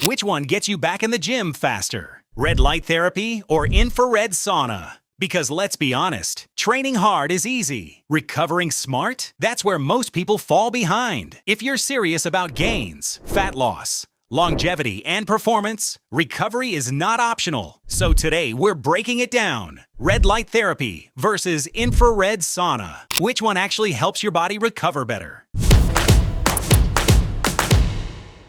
Which one gets you back in the gym faster? Red light therapy or infrared sauna? Because let's be honest, training hard is easy. Recovering smart? That's where most people fall behind. If you're serious about gains, fat loss, longevity, and performance, recovery is not optional. So today, we're breaking it down. Red light therapy versus infrared sauna. Which one actually helps your body recover better?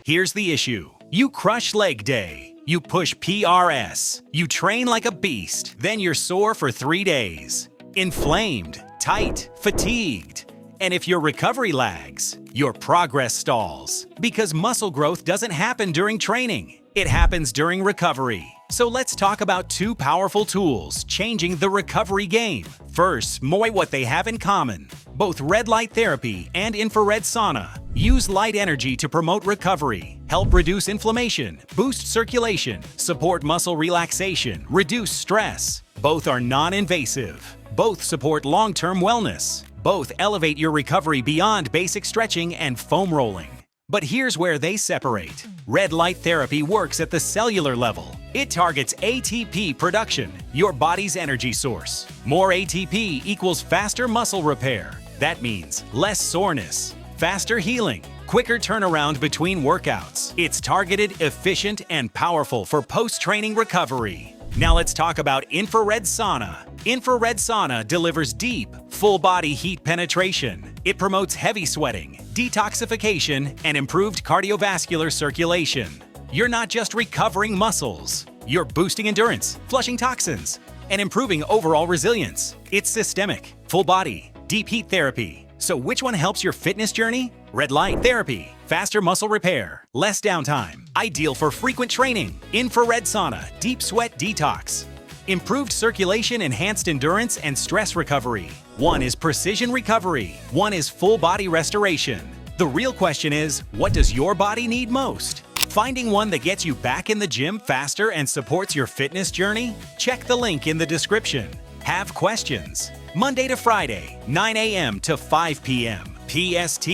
Here's the issue. You crush leg day. You push PRS. You train like a beast. Then you're sore for 3 days. Inflamed, tight, fatigued. And if your recovery lags, your progress stalls. Because muscle growth doesn't happen during training. It happens during recovery. So let's talk about 2 powerful tools changing the recovery game. First, what they have in common. Both red light therapy and infrared sauna use light energy to promote recovery, help reduce inflammation, boost circulation, support muscle relaxation, reduce stress. Both are non-invasive. Both support long-term wellness. Both elevate your recovery beyond basic stretching and foam rolling. But here's where they separate. Red light therapy works at the cellular level. It targets ATP production, your body's energy source. More ATP equals faster muscle repair. That means less soreness, faster healing, quicker turnaround between workouts. It's targeted, efficient, and powerful for post-training recovery. Now let's talk about infrared sauna. Infrared sauna delivers deep, full-body heat penetration. It promotes heavy sweating, detoxification, and improved cardiovascular circulation. You're not just recovering muscles. You're boosting endurance, flushing toxins, and improving overall resilience. It's systemic, full-body, deep heat therapy. So which one helps your fitness journey? Red light therapy, faster muscle repair, less downtime, ideal for frequent training. Infrared sauna, deep sweat detox. Improved circulation, enhanced endurance, and stress recovery. One is precision recovery, one is full body restoration. The real question is, what does your body need most? Finding one that gets you back in the gym faster and supports your fitness journey? Check the link in the description. Have questions? Monday to Friday, 9 a.m. to 5 p.m. PST.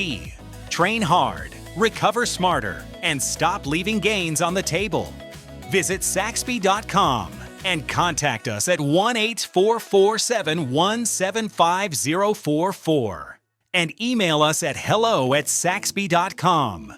Train hard, recover smarter, and stop leaving gains on the table. Visit SAKSBY.com and contact us at 1-844-7175044 and email us at hello@saksby.com.